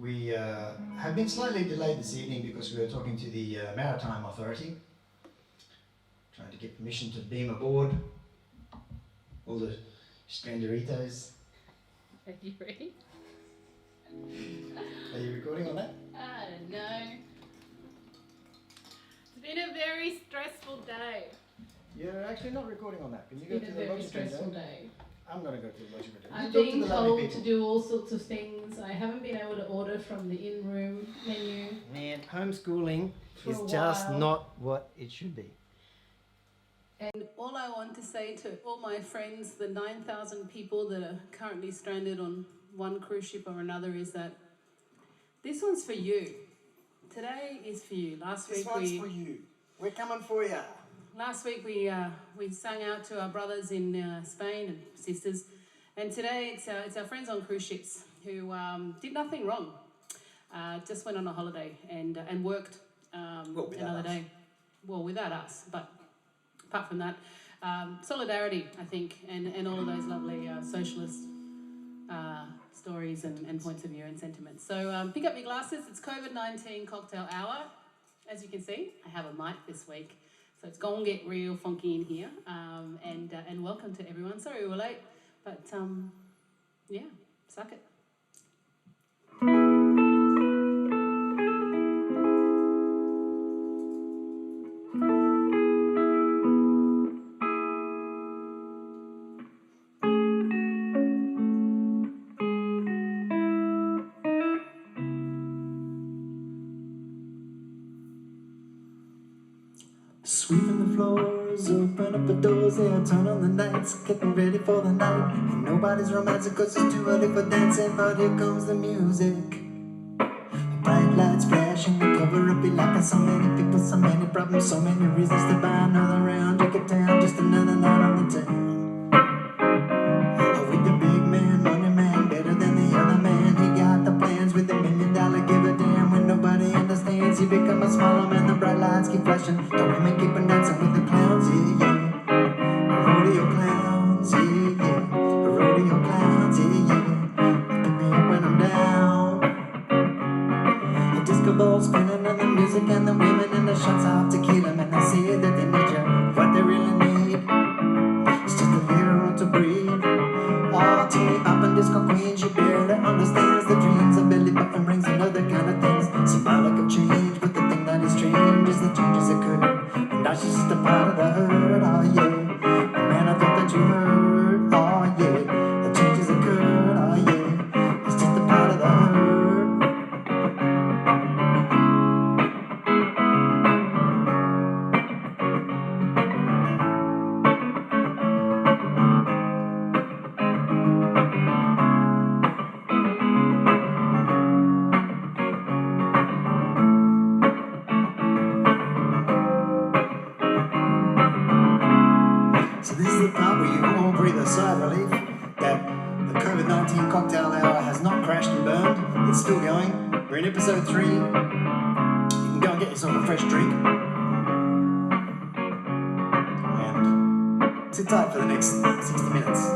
We have been slightly delayed this evening because we were talking to the Maritime Authority, trying to get permission to beam aboard all the stranderitos. Are you ready? Are you recording on that? I don't know. It's been a very stressful day. You're actually not recording on that. Can you go It's to been a the very logic stressful window? day. I'm going to go to the logic window. I'm You talk being to the lovely told people. to do all sorts of things. I haven't been able to order from the in-room menu. Man, homeschooling For is a just while. not what it should be. And all I want to say to all my friends, the 9,000 people that are currently stranded on one cruise ship or another, is that this one's for you. Today is for you. This one's for you. We're coming for you. Last week we sang out to our brothers in Spain and sisters, and today it's our friends on cruise ships who did nothing wrong. Just went on a holiday and worked another day. Well, without us, but apart from that, solidarity, I think, and all of those lovely socialist stories and points of view and sentiments. So pick up your glasses. It's COVID-19 cocktail hour. As you can see, I have a mic this week. So it's going to get real funky in here, and welcome to everyone. Sorry we were late, but yeah, suck it. Sweeping the floors, open up the doors, yeah, turn on the lights, getting ready for the night. And nobody's romantic cause it's too early for dancing, but here comes the music. The bright lights flashing, the cover up your life. So many people, so many problems, so many reasons to buy another round. Drink it down, just another night on the town. With the big man, money man, better than the other man. He got the plans with $1 million, give a damn. When nobody understands, he become a smaller man. The bright lights keep flashing, the women keep on dancing with the clowns, yeah, yeah. Rodeo clowns, yeah, yeah. Rodeo clowns, yeah, yeah. Pick me up when I'm down. The disco ball spinning and the music and the women and the shots of tequila. Man, they say that they need you, what they really need it's just a little room to breathe. Oh, teeny up and disco queen, she barely understands the dreams of belly button rings and other kind of things. Symbolic of change, but the thing that is strange is the changes occur. And now she's just a part of the herd, oh yeah. Man, I thought that you heard, oh yeah. The changes occurred, oh yeah. It's just a part of the herd. So this is the part where you all breathe a sigh of relief that the COVID-19 cocktail hour has not crashed and burned. It's still going. We're in episode 3. You can go and get yourself a fresh drink. And sit tight for the next 60 minutes.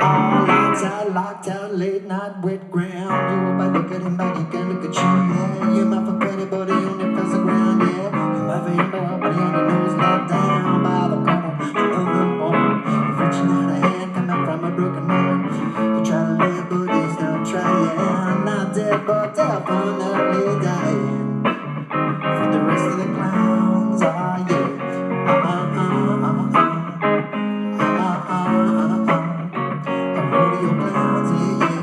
All lights are locked out, late night, wet ground. You up, I look at him, but he can look at you, yeah. You might for credit, but he only feels the ground, yeah. You might for him, but he only knows locked down by the corner. Another woman, reaching out a hand, coming from a broken moment. You try to live, but he's not trying. Not dead, but definitely dying. For the rest of the clowns, ah, yeah. Rodeo clowns, yeah, yeah.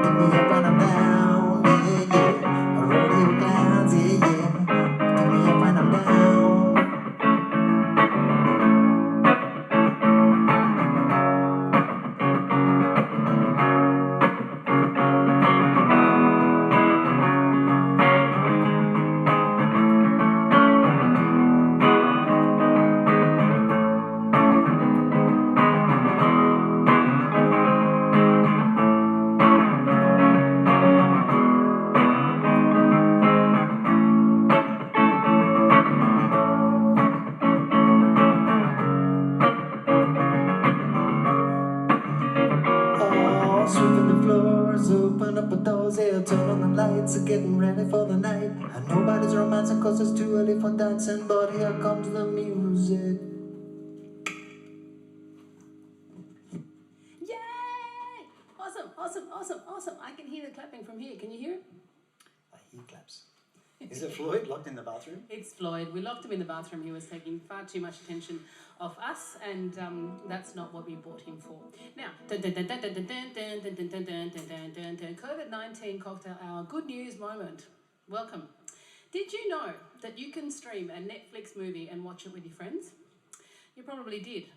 Pick me up when I'm down, yeah, yeah. Rodeo clowns, yeah, yeah. Pick me up when floors, open up the doors, they'll turn on the lights, are getting ready for the night. And nobody's romancing cause it's too early for dancing, but here comes the music. Yay! Awesome, awesome, awesome, awesome. I can hear the clapping from here. Can you hear it? He claps. Is it Floyd locked in the bathroom? It's Floyd. We locked him in the bathroom. He was taking far too much attention of us, and that's not what we bought him for. Now, COVID-19 cocktail hour. Good news moment. Welcome. Did you know that you can stream a Netflix movie and watch it with your friends? You probably did.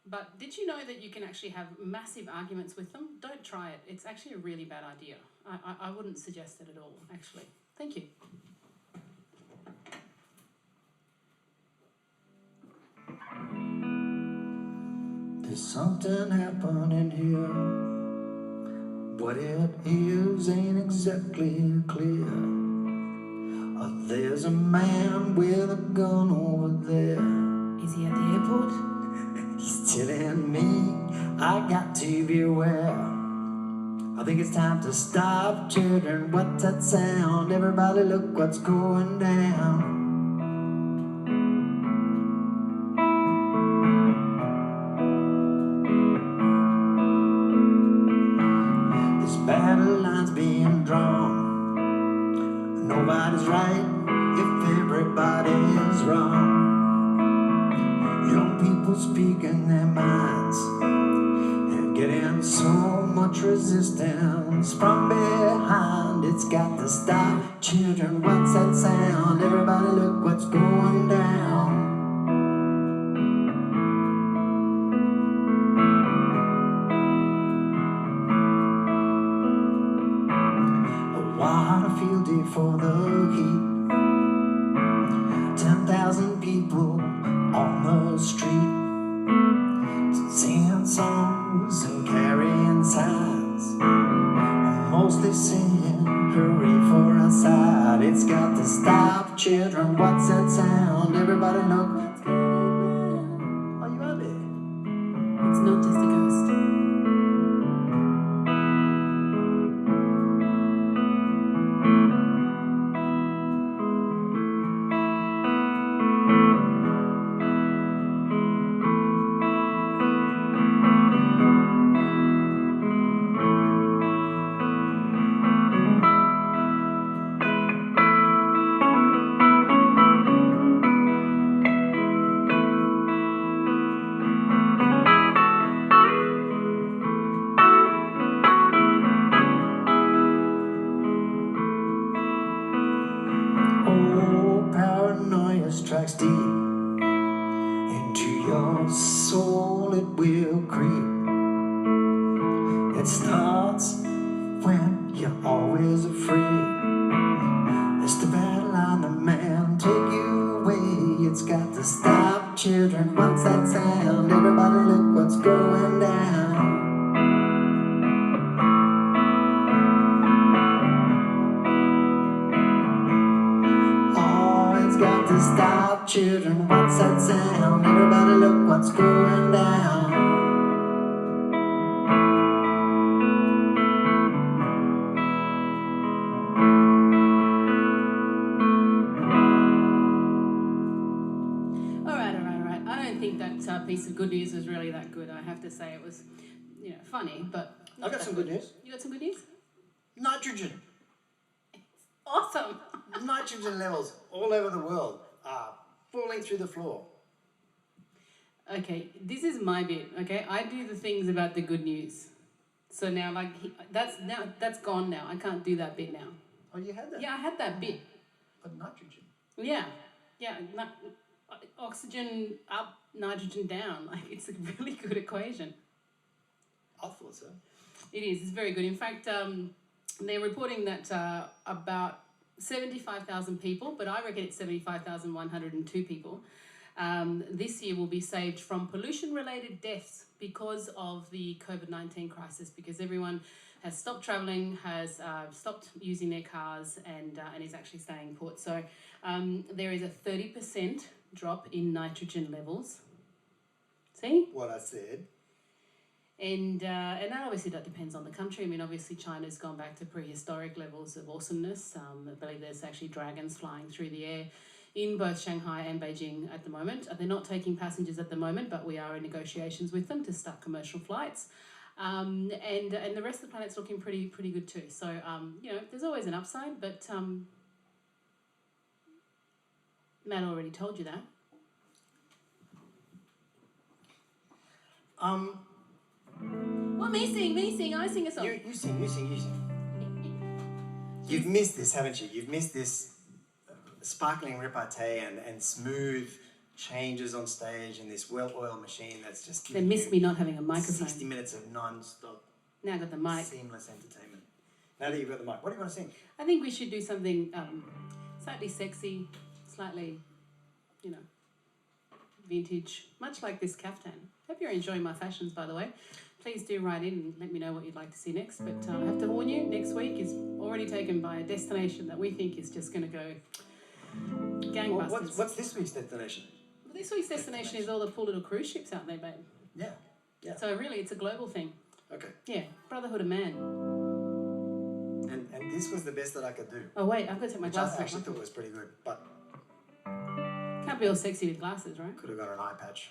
But did you know that you can actually have massive arguments with them? Don't try it. It's actually a really bad idea. I wouldn't suggest it at all, actually. Thank you. There's something happening here. What it is ain't exactly clear. There's a man with a gun over there. Is he at the airport? He's telling me I got to beware. I think it's time to stop, children. What's that sound? Everybody look what's going down. This battle line's being drawn. Nobody's right if everybody's wrong. Young people speaking their minds and getting so much resistance from behind. It's got to stop, children. What's that sound? Everybody look what's going down. What a field day for the heat. 10,000 people on the street, singing songs and carrying signs, mostly saying hurry for our side. It's got to stop, children. What's that sound? Everybody look what's going on. Are you out there? It's not just a ghost. Oh, paranoia strikes deep into your soul, it will creep. It starts when you're always afraid. It's the battle on the man, take you away. It's got to stop, children. What's that sound? Everybody look what's going down. It's got to stop, children. What's that sound? Everybody look what's going down. All right. I don't think that piece of good news was really that good. I have to say it was, funny, but... I've got some good news. You got some good news? Nitrogen. Awesome. Nitrogen levels all over the world are falling through the floor. Okay, this is my bit, okay? I do the things about the good news. So now, that's gone now. I can't do that bit now. Oh, you had that? Yeah, I had that bit. But nitrogen. Yeah. Oxygen up, nitrogen down. Like, it's a really good equation. I thought so. It is. It's very good. In fact, they're reporting that about 75,000 people, but I reckon it's 75,102 people, this year will be saved from pollution-related deaths because of the COVID-19 crisis, because everyone has stopped travelling, has stopped using their cars, and is actually staying put. So there is a 30% drop in nitrogen levels. See? What I said. And that obviously that depends on the country. I mean, obviously China's gone back to prehistoric levels of awesomeness. I believe there's actually dragons flying through the air in both Shanghai and Beijing at the moment. They're not taking passengers at the moment, but we are in negotiations with them to start commercial flights. And the rest of the planet's looking pretty good too. So, there's always an upside, but Matt already told you that. Well, me sing, I sing a song. You sing. You've missed this, haven't you? You've missed this sparkling repartee and smooth changes on stage and this well-oiled machine that's just They missed me not having a microphone. 60 minutes of non-stop, Now I got the mic. seamless entertainment. Now that you've got the mic, what do you want to sing? I think we should do something slightly sexy, slightly, vintage, much like this caftan. Hope you're enjoying my fashions, by the way. Please do write in and let me know what you'd like to see next. But I have to warn you, next week is already taken by a destination that we think is just going to go gangbusters. Well, what's this week's destination? Well, this week's destination is all the poor little cruise ships out there, babe. Yeah. So really, it's a global thing. Okay. Yeah, brotherhood of man. And this was the best that I could do. Oh wait, I've got to take my Which glasses I actually off. thought was pretty good, but Can't be all sexy with glasses, right? could have got an eye patch.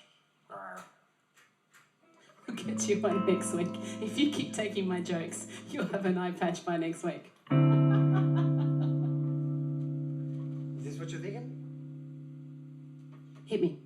We'll get you one next week. If you keep taking my jokes, you'll have an eye patch by next week. Is this what you're thinking? Hit me.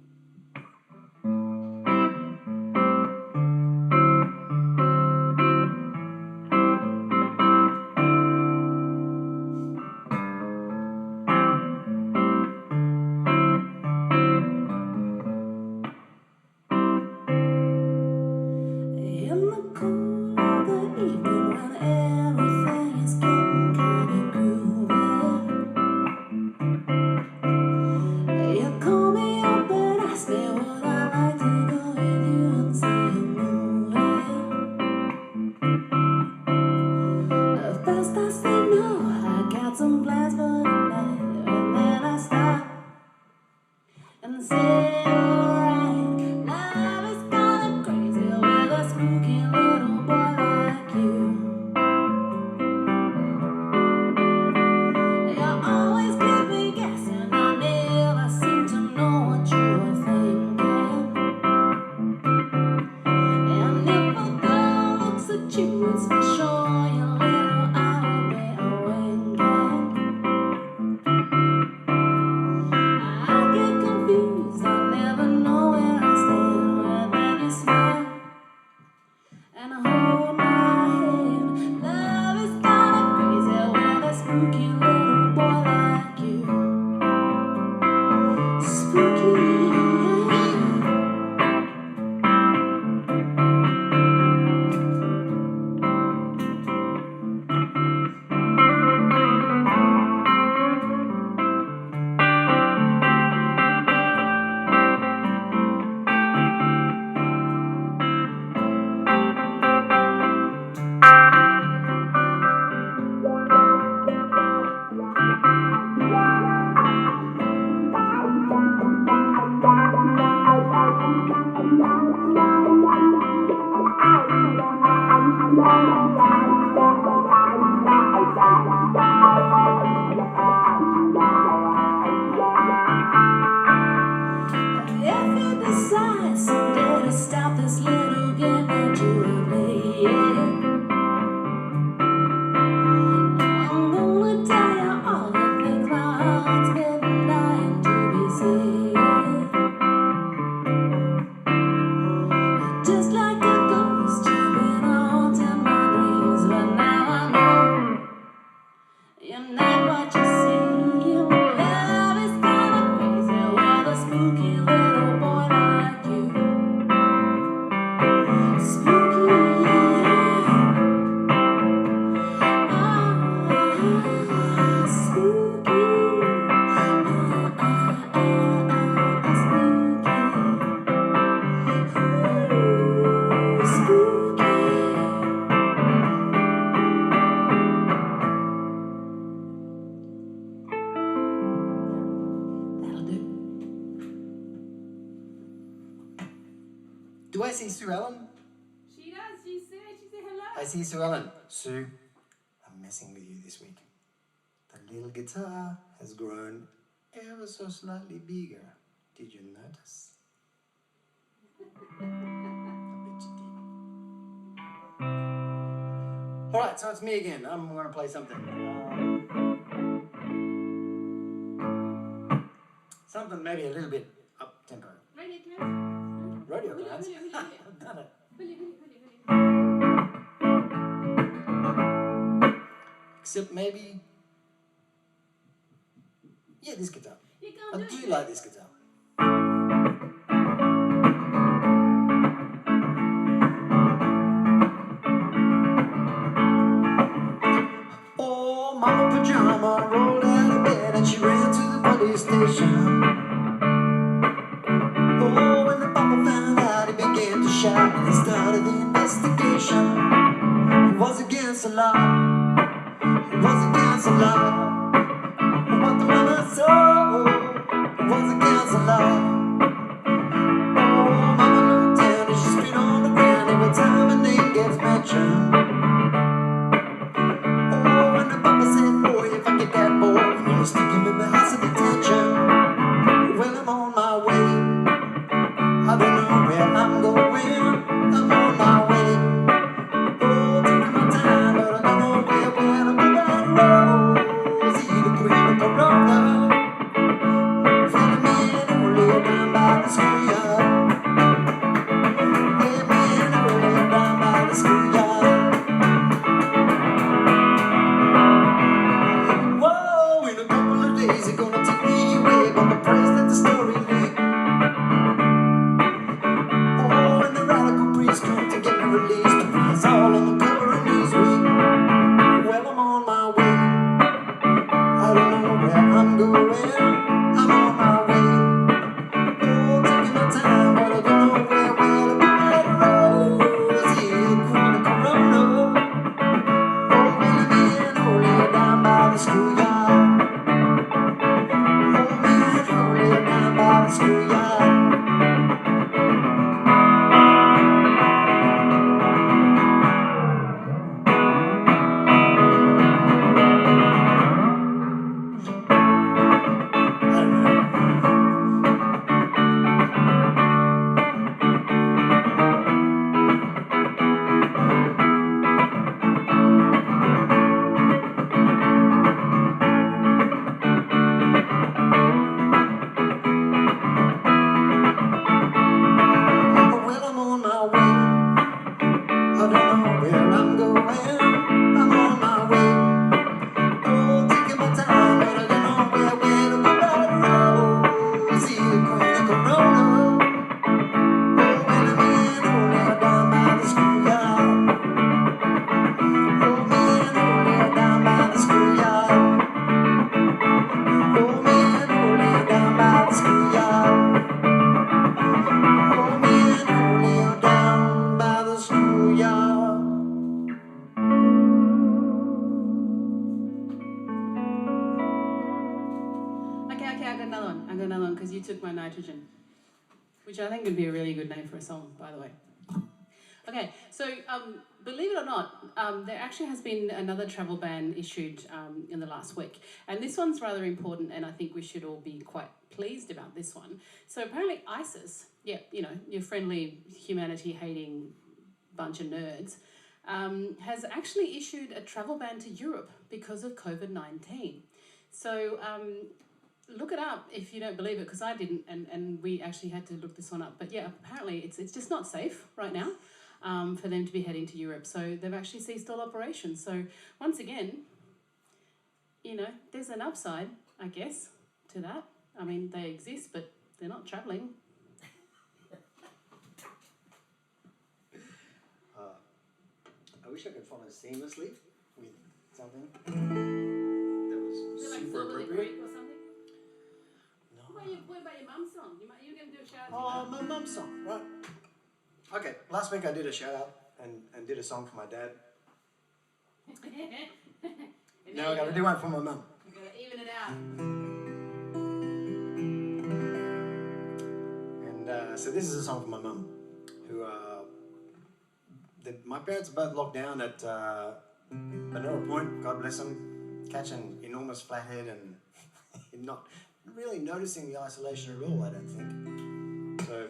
Do I see Sue Ellen? She does. I see Sue Ellen. Sue, I'm messing with you this week. The little guitar has grown ever so slightly bigger. Did you notice? I bet you did. Alright, so it's me again. I'm going to play something. Something maybe a little bit up tempo. Rodeo clowns. I've done it. Except maybe, yeah, this guitar. I do like this guitar. Oh, Mama Pajama rolled out of bed and she ran to the police station. Oh, when the papa found out, he began to shout and he started the investigation. It was against the law. It was against the law. What the mama saw was against the law. Oh, Mama looked down and she spit on the ground every time her name gets mentioned. Oh, and the papa said, boy, if I get that boy, I'm gonna stick him in the house of detention. Well, I'm on my way. I don't know where I'm going. I'm on my way. Oh, taking my time, but I don't know where I'm going. Rosie, the queen of Corona. Feeling me and only down by the schoolyard. Yeah, me and only down by the schoolyard. Whoa, in a couple of days they're gonna take me away, but the praise that the story leak. Oh, and the radical priest come to get me released. It's all on the cover of Newsweek. Well, I'm on my way. I don't know where I'm going. I'm on my way. Oh, taking my time, but I don't know where to be. Rosie, the queen of Corona. Oh, Willie me and Julio down by the schoolyard. Oh, me and Julio down by the schoolyard. Well, I'm on my way. I don't know where I'm going. I'm on my way. Oh, taking my time, but I don't know where to go. Rosie, the queen of Corona. Oh, Willie me and Julio down by the schoolyard. Oh, me and Julio down by the schoolyard. Oh, me and Julio down by the schoolyard. Oh, me and Julio down by the schoolyard. Okay, I got another one. I got another one because you took my nitrogen, which I think would be a really good name for a song, by the way. Okay, so believe it or not, there actually has been another travel ban issued in the last week. And this one's rather important, and I think we should all be quite pleased about this one. So apparently ISIS, yeah, you know, your friendly humanity-hating bunch of nerds, has actually issued a travel ban to Europe because of COVID-19. So look it up if you don't believe it, because I didn't, and we actually had to look this one up. But yeah, apparently it's just not safe right now for them to be heading to Europe. So they've actually ceased all operations. So once again, you know, there's an upside, I guess, to that. I mean, they exist, but they're not travelling. I wish I could follow seamlessly with something that was super appropriate. Or something? No. What about your mum's song? You're going to do a shout Oh, my mum's song, right. Okay, last week I did a shout out and did a song for my dad. Now I gotta do one for my mum. You got to even it out. And so this is a song for my mum, who my parents are both locked down at Manila Point, God bless them, catching enormous flathead and not really noticing the isolation at all, I don't think. So,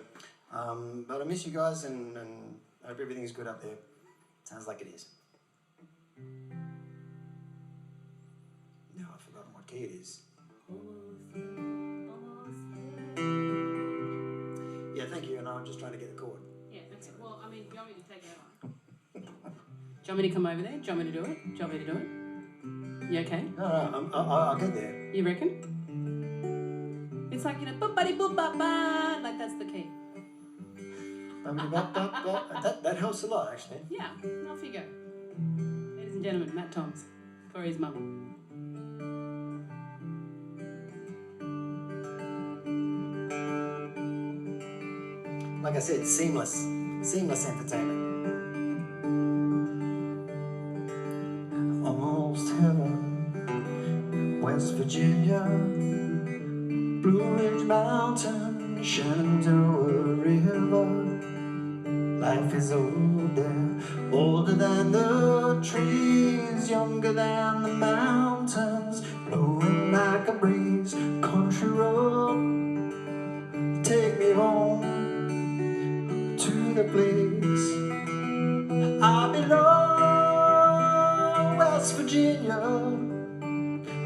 but I miss you guys and hope everything's good up there. Sounds like it is. No, I've forgotten what key it is. Yeah, thank you, and I'm just trying to get the chord. Yeah, that's it. Well, I mean, do you want me to take it on? Do you want me to come over there? Do you want me to do it? Do you want me to do it? You okay? No, I'll get there. You reckon? It's like, you know, boop-buddy boop-ba-ba, like that's the key. That helps a lot, actually. Yeah, off you go. Ladies and gentlemen, Matt Toms for his mum. Like I said, seamless entertainment. Almost heaven, West Virginia, Blue Ridge Mountain, Shenandoah River. Life is older, older than the trees, younger than the mountains, blowing like a breeze. Country road, take me home to the place I belong. West Virginia,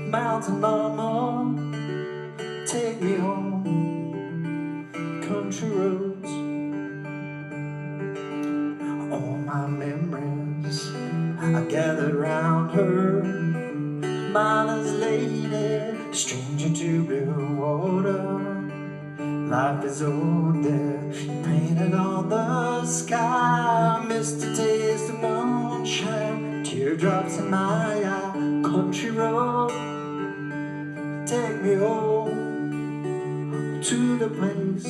mountain mama, take me home. Country roads, all my memories I gathered round her. Miner's lady, stranger to blue water. Life is old there, painted on the sky. Missed a taste of moonshine, teardrops in my eye. Country road, take me home to the place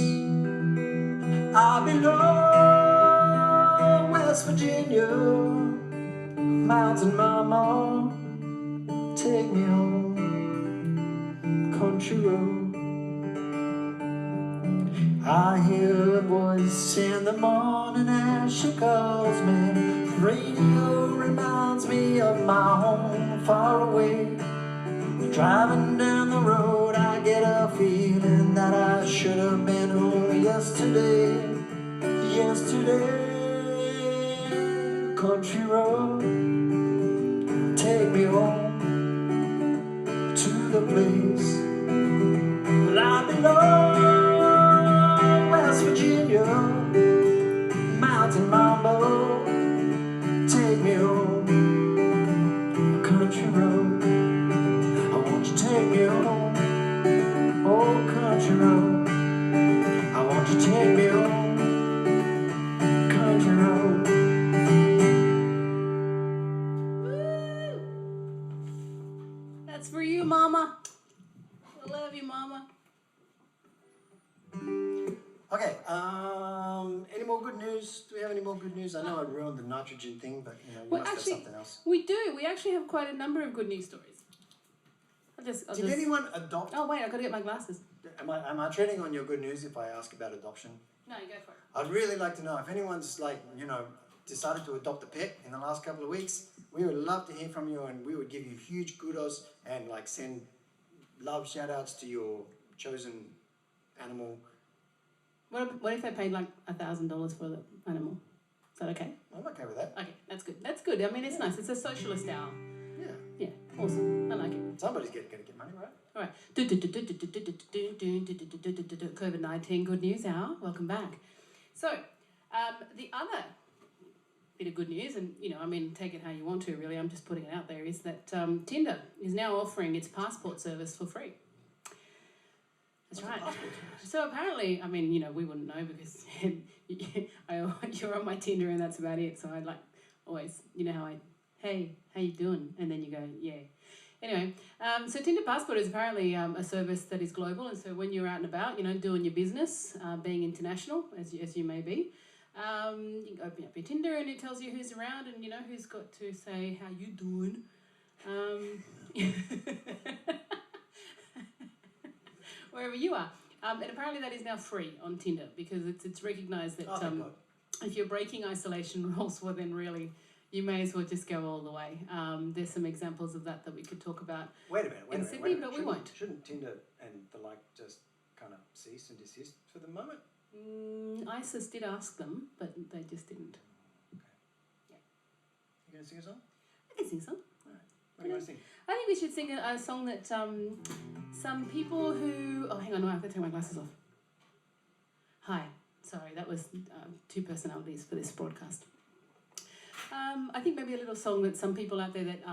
I belong. West Virginia, mountain mama, take me home. Country road, I hear a voice in the morning as she calls me. Radio reminds me of my home far away. Driving down the road, I get a feeling that I should have been home yesterday. Yesterday, country road, take me home to the place I belong. West Virginia, mountain mambo, take me home. Country road, I want you to take me home. Oh, country road, I want you to take me home. Country road. Woo! That's for you, Mama. I love you, Mama. Okay, any more good news? Do we have any more good news? I know I ruined the nitrogen thing, but you know, we must have something else. We do. We actually have quite a number of good news stories. Did anyone adopt? Oh wait, I've got to get my glasses. Am I treading on your good news if I ask about adoption? No, you go for it. I'd really like to know if anyone's decided to adopt a pet in the last couple of weeks. We would love to hear from you, and we would give you huge kudos and send love shout outs to your chosen animal. What if they paid like $1,000 for the animal? Is that okay? I'm okay with that. Okay, that's good. That's good. I mean, it's nice. It's a socialist hour. Yeah. Yeah, awesome. I like it. Somebody's going to get money, right? All right. COVID-19 good news hour. Welcome back. So, the other bit of good news, and take it how you want to. Really, I'm just putting it out there. Is that Tinder is now offering its passport service for free. That's right. So apparently, we wouldn't know because you're on my Tinder and that's about it. So I always, hey, how you doing? And then you go, yeah. Anyway, so Tinder Passport is apparently a service that is global. And so when you're out and about, doing your business, being international, as you may be, you can open up your Tinder and it tells you who's around and, who's got to say, how you doing? Wherever you are. And apparently that is now free on Tinder because it's recognised that if you're breaking isolation rules, well then really you may as well just go all the way. There's some examples of that we could talk about. Wait a minute. In Sydney, but we won't. Shouldn't Tinder and the like just kind of cease and desist for the moment? ISIS did ask them, but they just didn't. You gonna sing a song? I can sing some. All right. What do you want to sing? I think we should sing a song that some people who... Oh, hang on, no, I have to take my glasses off. Hi. Sorry, that was two personalities for this broadcast. I think maybe a little song that some people out there that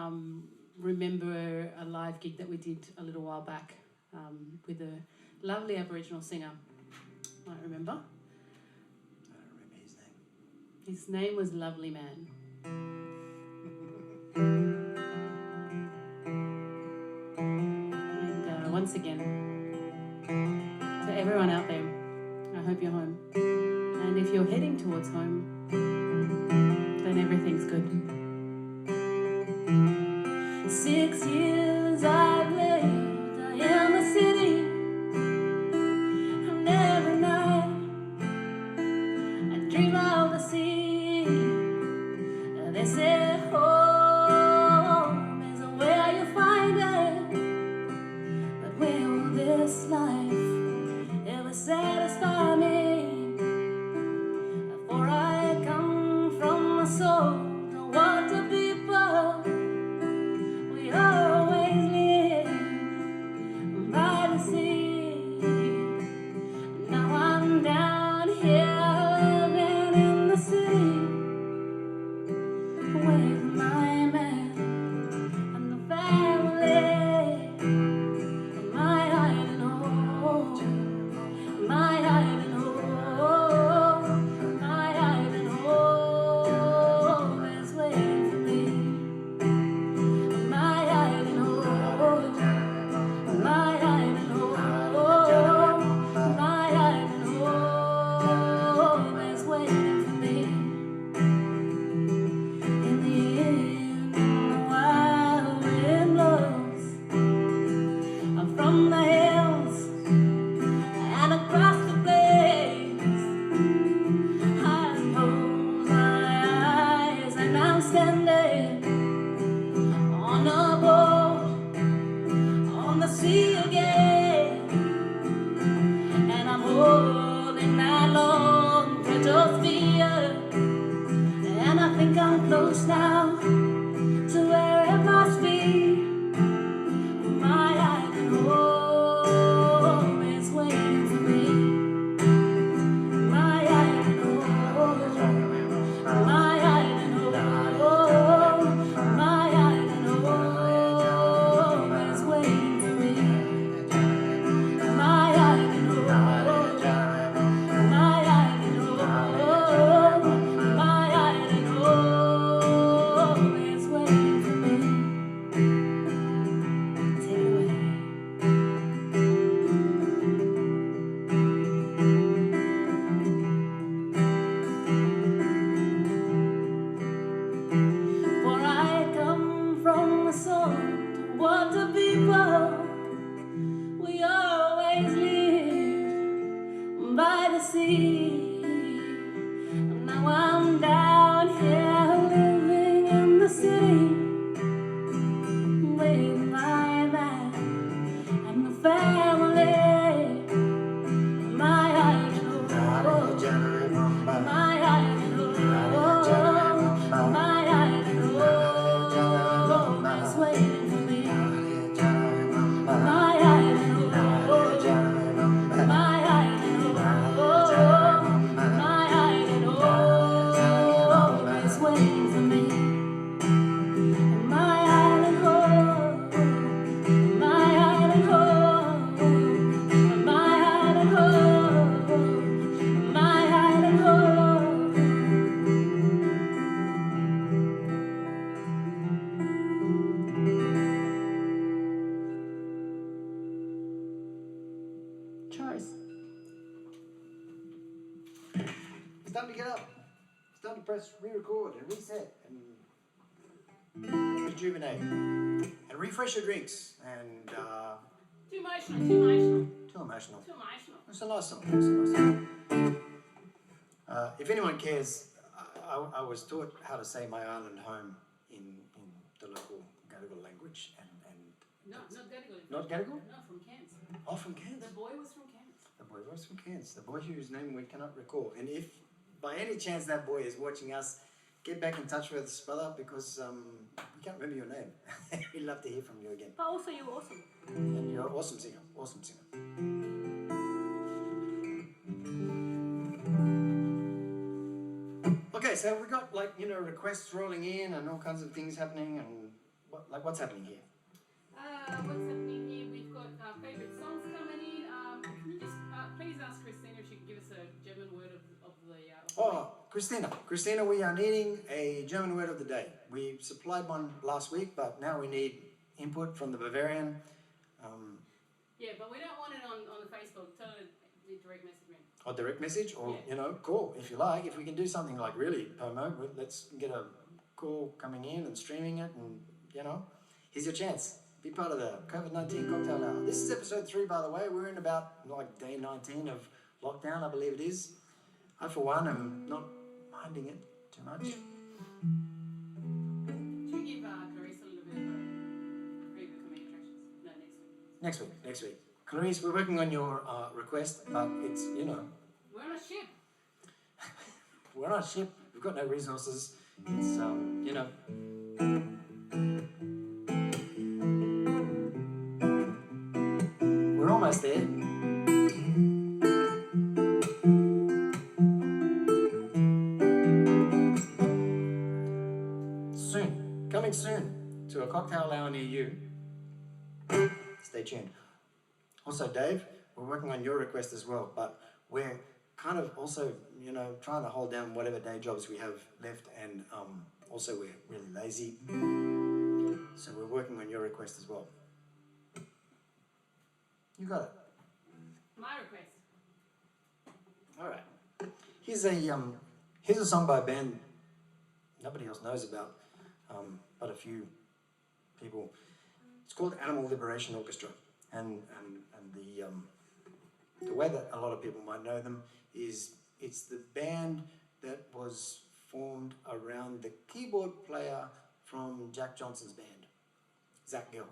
remember a live gig that we did a little while back with a lovely Aboriginal singer. Might remember. I don't remember his name. His name was Lovely Man. And once again, to everyone out there, I hope you're home. And if you're heading towards home, then everything's good. 6 years I've lived in the city, and every night I dream of the sea. They say home is where you find it, but will this life ever satisfy me? For I come from a soul to water people. We always live by the sea. Now I'm down here living in the city with my man and the family. My hiding home, my hiding home, my hiding home is waiting for me. My hiding home, my hiding home, my hiding home is waiting for me. In the end, the wild wind blows. I'm from the hills and across the plains. I close my eyes and I'm standing on a boat on the sea again, and I'm holding that long petrosphere, and I think I'm close now to where it must be. My hiding home is waiting for me. My hiding home, my hiding home, my hiding home is waiting for me. My hiding home, my hiding home, my hiding home is waiting for me. Take it away. For I come from the soul to water people. We always live by the sea. And now I'm down here living in the city with my man and the family. My hiding home, my hiding home, my hiding home is waiting for me. My hiding home, my hiding home, my hiding home is waiting for me. My hiding home, my hiding home, my hiding home, my hiding home. Charles. It's time to get up. It's time to press re-record and reset and rejuvenate and refresh your drinks. And Too emotional, too emotional, too emotional. too emotional. It's a nice song. It's a nice song. If anyone cares, I was taught how to say my island home in the local Gadigal language, and No, not Gadigal. not Gadigal? No, from Cairns. Oh, from Cairns. The boy was from Cairns. The boy was from Cairns. The boy whose name we cannot recall. And if by any chance that boy is watching us, get back in touch with us, brother, because we can't remember your name. We'd love to hear from you again. But also, you're awesome. And you're an awesome singer. Awesome singer. Okay, so we got requests rolling in and all kinds of things happening, and what's happening here? What's happening here? We've got favourite songs coming in. Can you just please ask Christina if she can give us a German word of the Oh, Christina, we are needing a German word of the day. We supplied one last week, but now we need input from the Bavarian. Yeah, but we don't want it on the Facebook. Tell her to direct message me. Or direct message, or Yeah. call if you like. If we can do something like really promo, let's get a call coming in and streaming it, and here's your chance. Be part of the COVID-19 cocktail hour. This is episode 3, by the way. We're in about day 19 of lockdown, I believe it is. I, for one, am not minding it too much. Should we give Clarissa a little bit of a preview of coming attractions? No, Next week. Clarice, we're working on your request, but it's, We're on a ship. we're on a ship. We've got no resources. It's, we're almost there. Coming soon to a cocktail hour near you. Stay tuned. Also, Dave, we're working on your request as well, but we're kind of also, trying to hold down whatever day jobs we have left, and also we're really lazy. So we're working on your request as well. You got it. My request. All right. Here's a song by a band nobody else knows about, but a few people. It's called Animal Liberation Orchestra, and the way that a lot of people might know them is it's the band that was formed around the keyboard player from Jack Johnson's band, Zach Gill.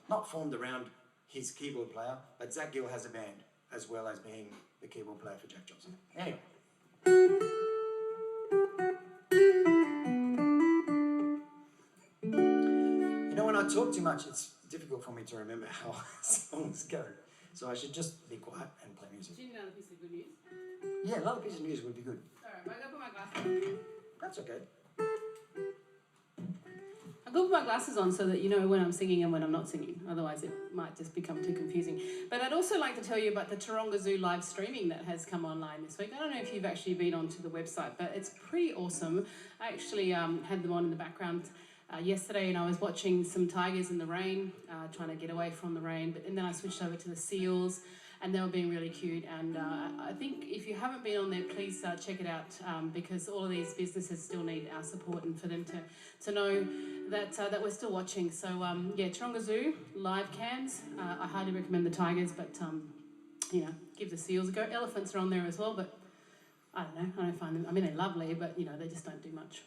Not formed around his keyboard player, but Zach Gill has a band as well as being the keyboard player for Jack Johnson. Anyway. When I talk too much, it's difficult for me to remember how songs go. So I should just be quiet and play music. Do you need another piece of good news? Yeah, another piece of news would be good. Alright, I gotta put my glasses on. That's okay. I gotta put my glasses on so that you know when I'm singing and when I'm not singing. Otherwise it might just become too confusing. But I'd also like to tell you about the Taronga Zoo live streaming that has come online this week. I don't know if you've actually been onto the website, but it's pretty awesome. I actually had them on in the background yesterday, and I was watching some tigers in the rain, trying to get away from the rain, but and then I switched over to the seals, and they were being really cute. And I think if you haven't been on there, please check it out, because all of these businesses still need our support, and for them to know that we're still watching. So yeah, Taronga Zoo live cams. I highly recommend the tigers, but give the seals a go. Elephants are on there as well, but I don't know. I don't find them. I mean, they're lovely, but they just don't do much.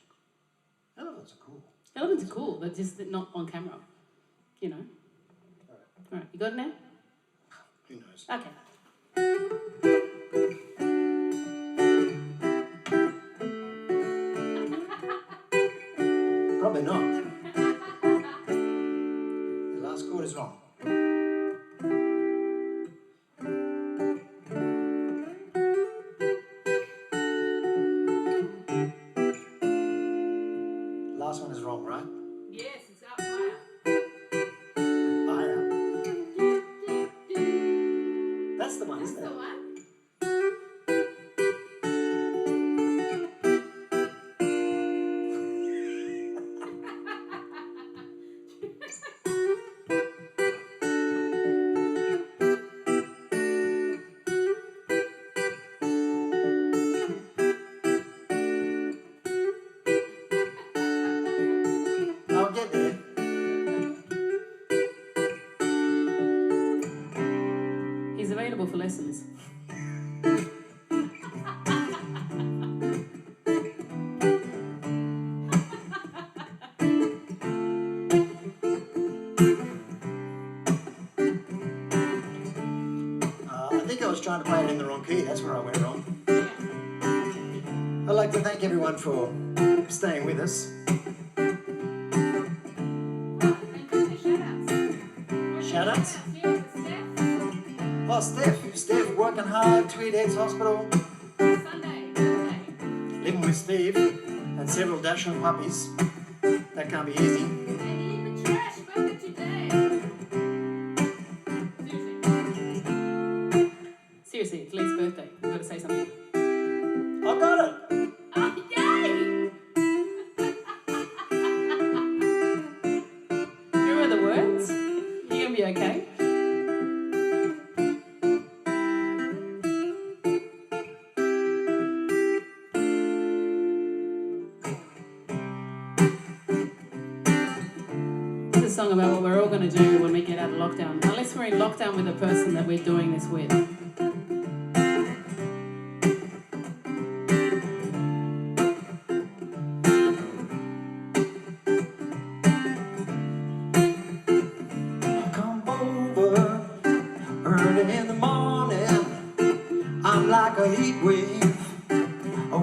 Elephants are cool. Elephants are cool, but just not on camera, All right, you got it now? Who knows? Okay. Probably not. The last chord is wrong. Last one is wrong, right? Yes, it's up higher. Higher. That's the one, That's isn't the it? one. I'll get there. He's available for lessons. key, that's where I went wrong. I'd like to thank everyone for staying with us. Shout-outs? Oh, Steph, working hard, Tweed Heads Hospital, living with Steve, and several dashing puppies. That can't be easy. Seriously, it's Lee's birthday. You've got to say something. I got it! Oh, yay! Do you remember the words? You're going to be okay. It's a song about what we're all going to do when we get out of lockdown. Unless we're in lockdown with the person that we're doing this with. Come over early in the morning. I'm like a heat wave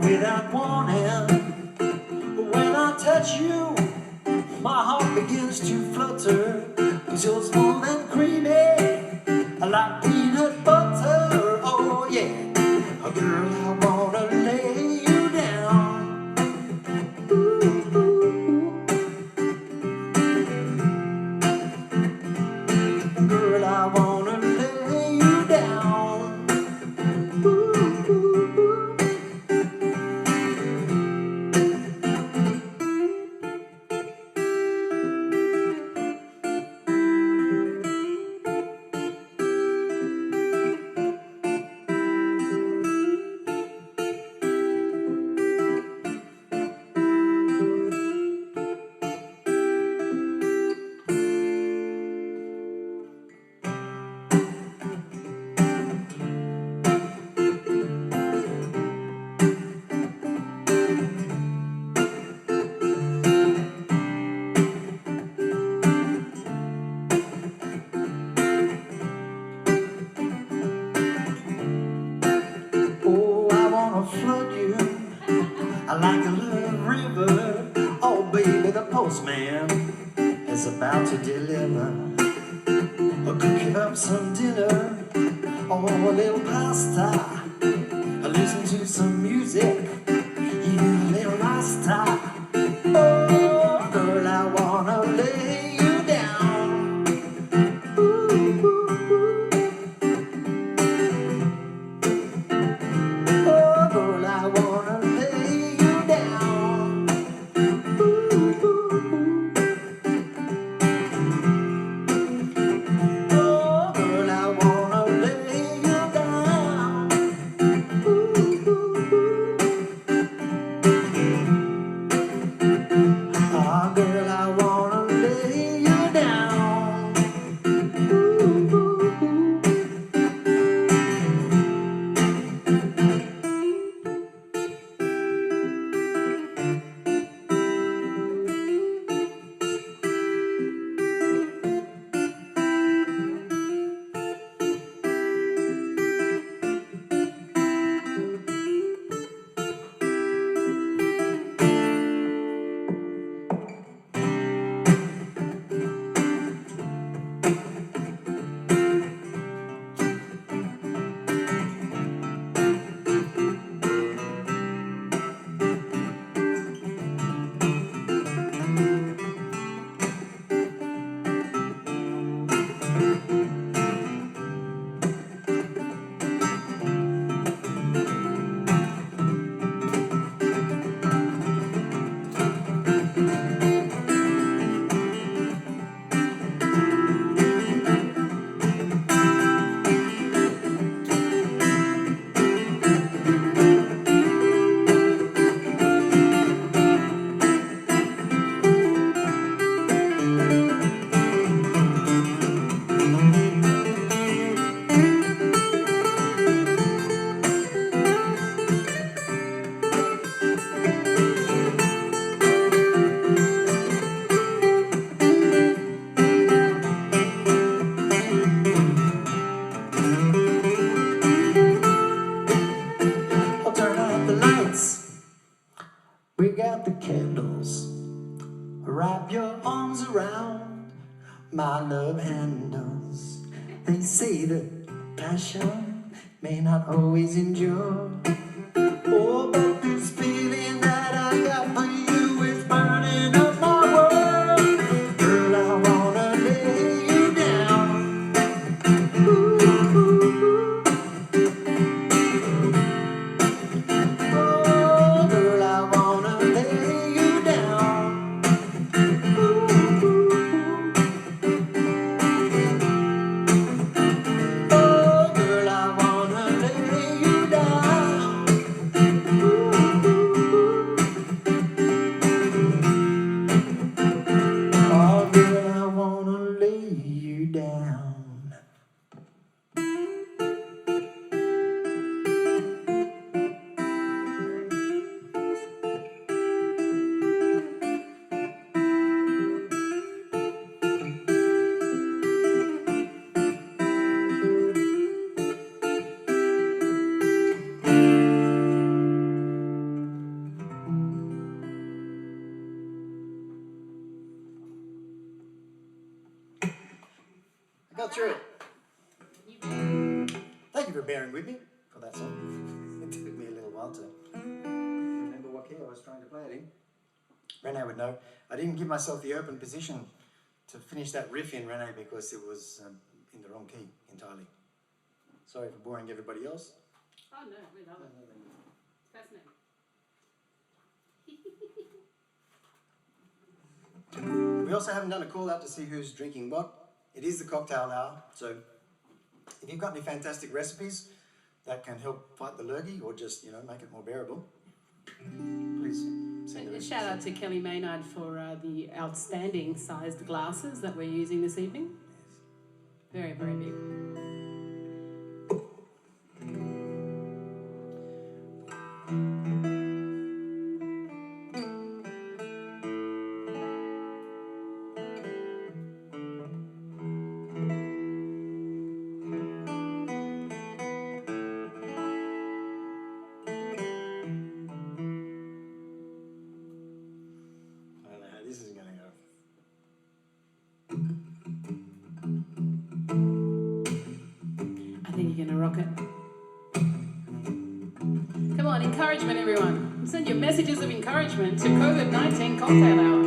without warning. When I touch you, my heart begins to flutter. 'Cause you're smooth and creamy, like peanut butter. Oh yeah, a girl, I wanna lay you down. Girl, I wanna lay you down. Oh, I wanna flood you like a little river. Oh, baby, the postman is about to deliver. I'll cook you up some dinner, or a little pasta. I'll listen to some music, eat a little rasta. Oh, girl, I wanna lay you down. Oh, girl, I wanna lay you down. Oh, girl, I wanna lay you down. my love handles. They say that passion may not always endure. Oh, but this feeling that I got for you is burning up my world. Girl, I wanna lay you down. Oh, girl, I wanna lay you down. Oh, girl, I wanna lay you down. Oh, girl, I wanna lay you down. I got through it. Thank you for bearing with me for that song. It took me a little while to remember what key I was trying to play it in. Rene would know. I didn't give myself the open position to finish that riff in, Rene, because it was in the wrong key entirely. Sorry for boring everybody else. Oh no, we love it. It's fascinating. We also haven't done a call out to see who's drinking what. It is the cocktail hour, so if you've got any fantastic recipes that can help fight the lurgy or just, make it more bearable, please send A them. shout out to Kelly Maynard for the outstanding sized glasses that we're using this evening. Very, very big. I don't know how this is going to go. I think you're gonna rock it. Come on, encouragement, everyone. Send your messages of encouragement to COVID-19 Cocktail Hour.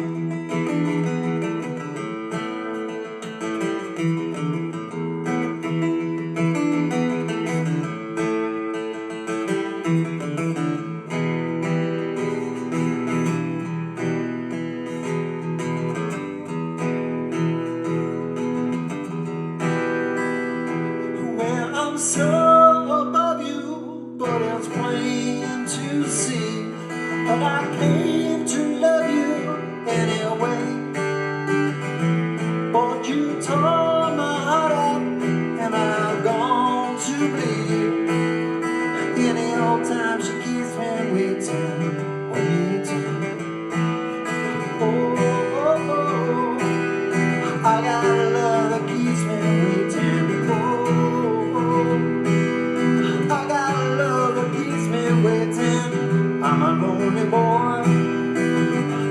Well, I'm so above you, but it's plain to see that I came to love you anyway. But you tore my heart out, and I've gone to bleed. Any old time she keeps me waiting. Oh, oh, oh. I got love that keeps me waiting. I got love that keeps me waiting. I'm a lonely boy.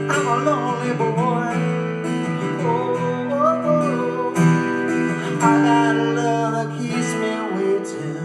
I'm a lonely boy. Oh, oh, oh. I got love that keeps me waiting.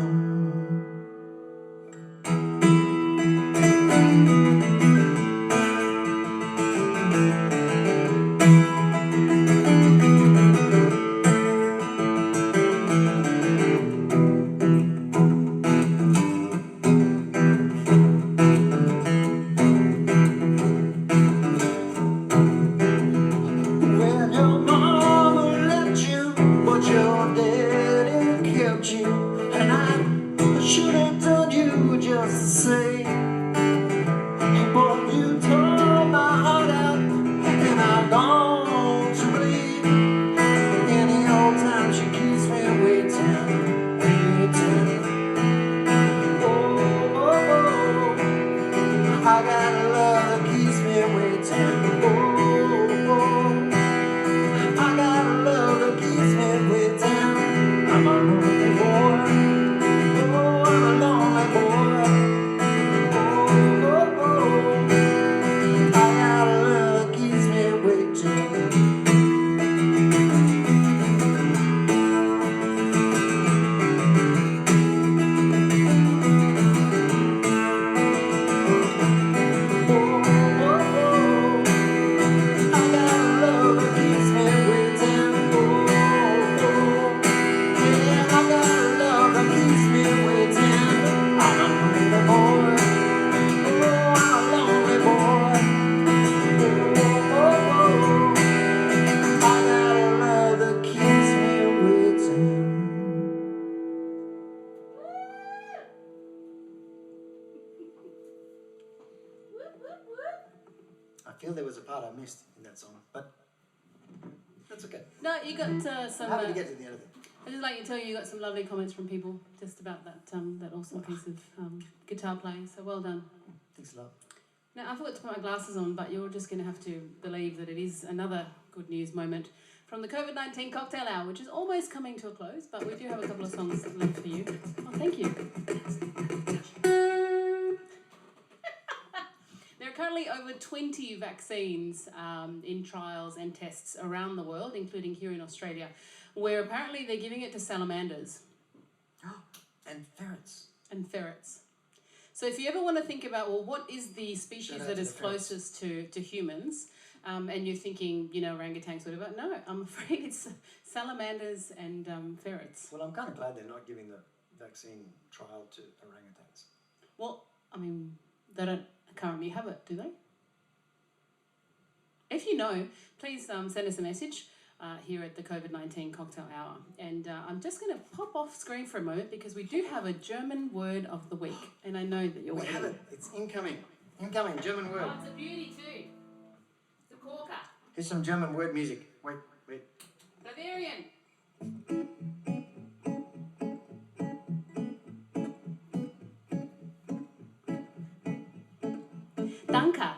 feel there was a part I missed in that song, but that's okay. No, you got some. I'm happy to get to the end of it. I'd just like to tell you got some lovely comments from people just about that that awesome piece of guitar playing. So well done. Thanks a lot. Now I forgot to put my glasses on, but you're just going to have to believe that it is another good news moment from the COVID-19 cocktail hour, which is almost coming to a close. But we do have a couple of songs left for you. Oh, thank you. There are currently over 20 vaccines in trials and tests around the world, including here in Australia, where apparently they're giving it to salamanders. And ferrets. And ferrets. So if you ever want to think about, well, what is the species that is closest to humans, and you're thinking, you know, orangutans, whatever, no, I'm afraid it's salamanders and ferrets. Well, I'm kind of glad they're not giving the vaccine trial to orangutans. Well, I mean, they don't currently have it, do they? If you know, please send us a message here at the COVID-19 Cocktail Hour. And I'm just going to pop off screen for a moment because we do have a German word of the week. And I know that you're We waiting. have it. It's incoming. Incoming, German word. Oh, it's a beauty too. It's a corker. Here's some German word music. Wait. Bavarian. Danke.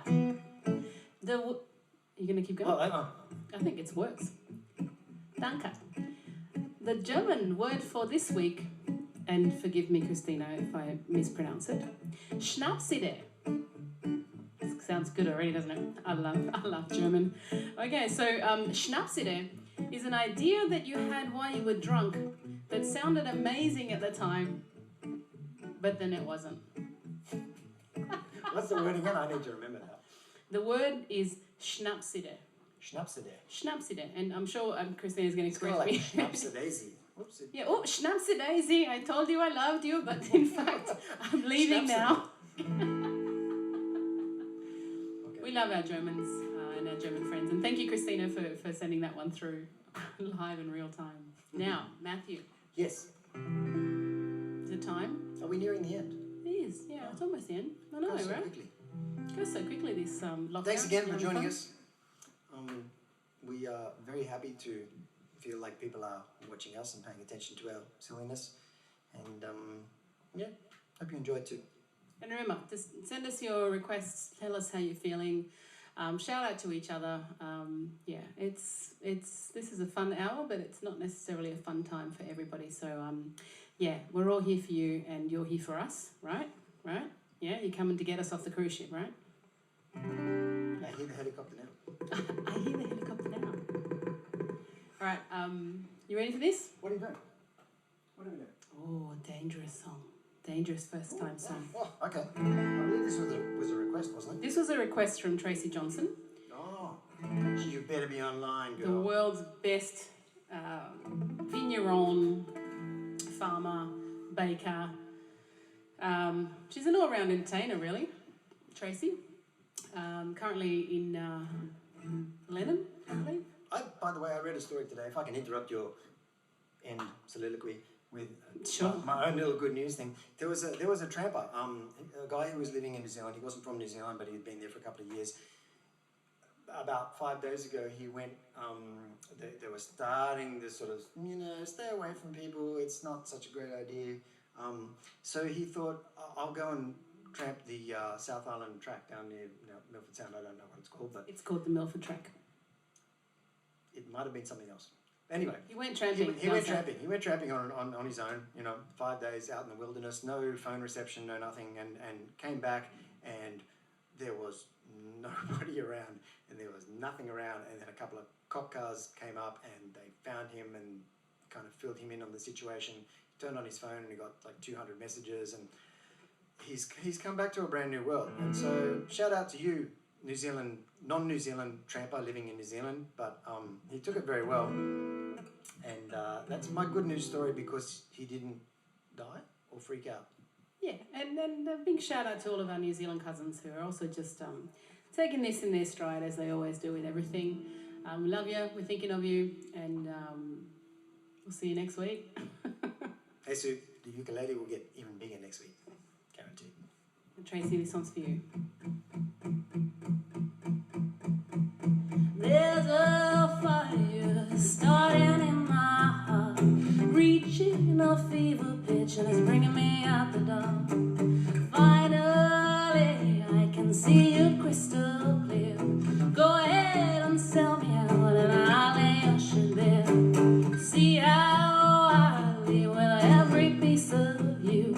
You're going to keep going? Oh, hang on. I think it works. Danke. The German word for this week, and forgive me, Christina, if I mispronounce it, Schnapsidee. Sounds good already, doesn't it? I love German. Okay, so Schnapsidee is an idea that you had while you were drunk that sounded amazing at the time, but then it wasn't. What's the word again? I need to remember that. The word is Schnapsidee. Schnapsidee. Schnapsidee, and I'm sure Christina's going to It's kind of correct like me. Schnapsidaisy. Whoops. Yeah, oh, Schnapsidaisy, I told you I loved you, but in fact, I'm leaving now. We love our Germans and our German friends, and thank you, Christina, for sending that one through live in real time. Now, Matthew, Yes. is it time? Are we nearing the end? It is, yeah, it's almost the end. I know, Goes so right? quickly. Goes so quickly, this lockdown. Thanks again You for having joining fun? us. We are very happy to feel like people are watching us and paying attention to our silliness. And yeah, hope you enjoyed too. And remember, just send us your requests, tell us how you're feeling, shout out to each other. Yeah, this is a fun hour, but it's not necessarily a fun time for everybody. So yeah, we're all here for you and you're here for us, right? Right? Yeah, you're coming to get us off the cruise ship, right? I hear the helicopter now. I hear the helicopter now. All right, you ready for this? What are you doing? What are we doing? Oh, dangerous song. Dangerous first time song. Oh, okay. I believe this was a request, wasn't it? This was a request from Tracy Johnson, Oh, you better be online, the girl. world's best vigneron, farmer, baker. She's an all-round entertainer, really, Tracy. Currently in Lennon, I believe. By the way, I read a story today. If I can interrupt your end soliloquy with Sure. my own little good news thing. There was a tramper, a guy who was living in New Zealand. He wasn't from New Zealand, but he'd been there for a couple of years. About 5 days ago, he went. They were starting this sort of, stay away from people. It's not such a great idea. So he thought, I'll go and tramp the South Island track down near Milford Sound. I don't know what it's called, but It's called the Milford Track. it might have been something else. Anyway, He went tramping. he went tramping. He went tramping on his own. 5 days out in the wilderness, no phone reception, no nothing, and came back, and there was nobody around, and there was nothing around, and then a couple of cop cars came up, and they found him and kind of filled him in on the situation. He turned on his phone, and he got like 200 messages, and he's come back to a brand new world. And so shout out to you, New Zealand, non-New Zealand tramper living in New Zealand, but he took it very well. And that's my good news story because he didn't die or freak out. Yeah, and then a big shout out to all of our New Zealand cousins who are also just taking this in their stride as they always do with everything. We love you, we're thinking of you, and we'll see you next week. Hey Sue, the ukulele will get even bigger next week. Guaranteed. Tracy, this one's for you. There's a fire starting in my heart, reaching a fever pitch and it's bringing me out the dark. Finally, I can see you crystal clear. Go ahead and sell me out and I'll lay your shit there. See how I leave with every piece of you.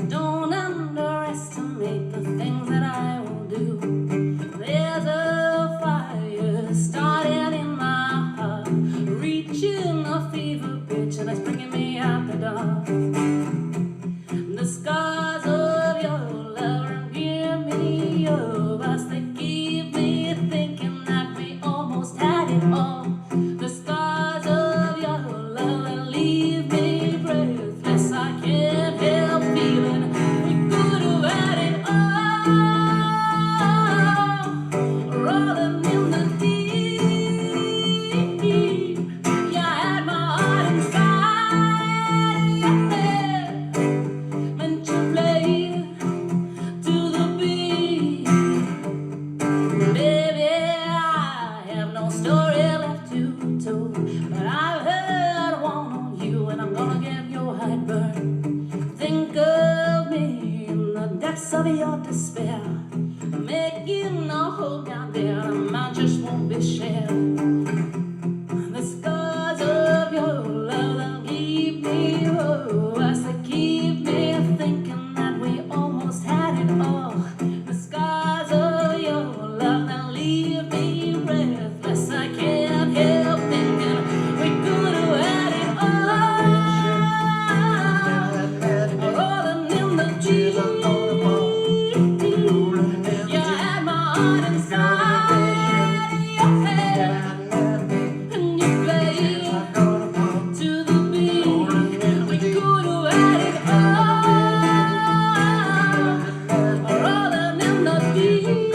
Don't underestimate the things that I will do. There's a fire starting in my heart, reaching a fever pitch and it's bringing me out the dark. The scars of your love remind me of us. They keep me thinking that we almost had it all. The scars of your love that leave me breathless. I can't help feeling we could have had it all. Rolling in the deep. Yeah, I had my heart inside your head. Meant to play to the beat. Baby, I have no story left to tell, but I've heard one on you and I'm gonna get your hide burned. Think of me in the depths of your despair, making a hole down there and mine just won't be shared. The scars of your love that keep me us, they keep me thinking that we almost had it all. The scars of your love that leave me breathless. I can't help thinking we could have had it all. Rolling in the deep. Yeah, I had my heart inside your head. And you played to the beat. We could have had it all. Rolling in the deep.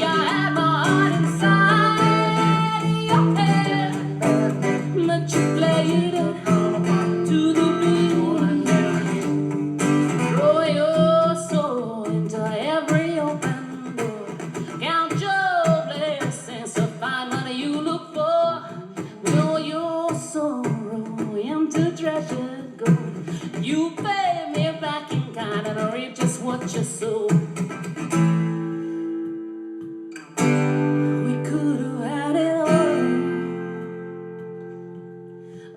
Yeah, I had my heart inside your head. But you played to the beat. Throw your soul into every open door. Count your blessings to find what you look for. Throw your sorrow into treasured gold. You pay me back in kind and I reap just what you sow. We could have had it all.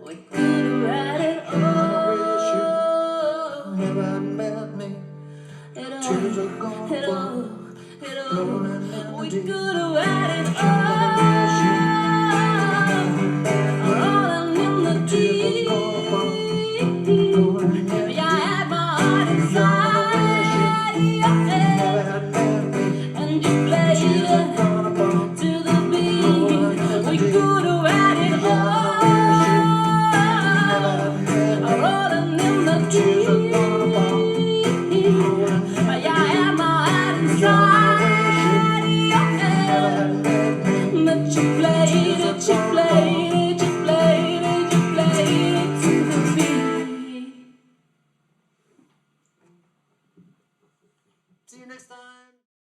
We could have had it all. Never met me. It Tears all, are gone it all, it all. We deep. could have had it all. Rolling in the deep. Yeah, I had my heart inside your head. And you played to the beat. We could have had it all. Rolling in the deep. Yeah, I had my heart inside your head. But you played it, you played it, you played it, you played it to the beat. See you next time.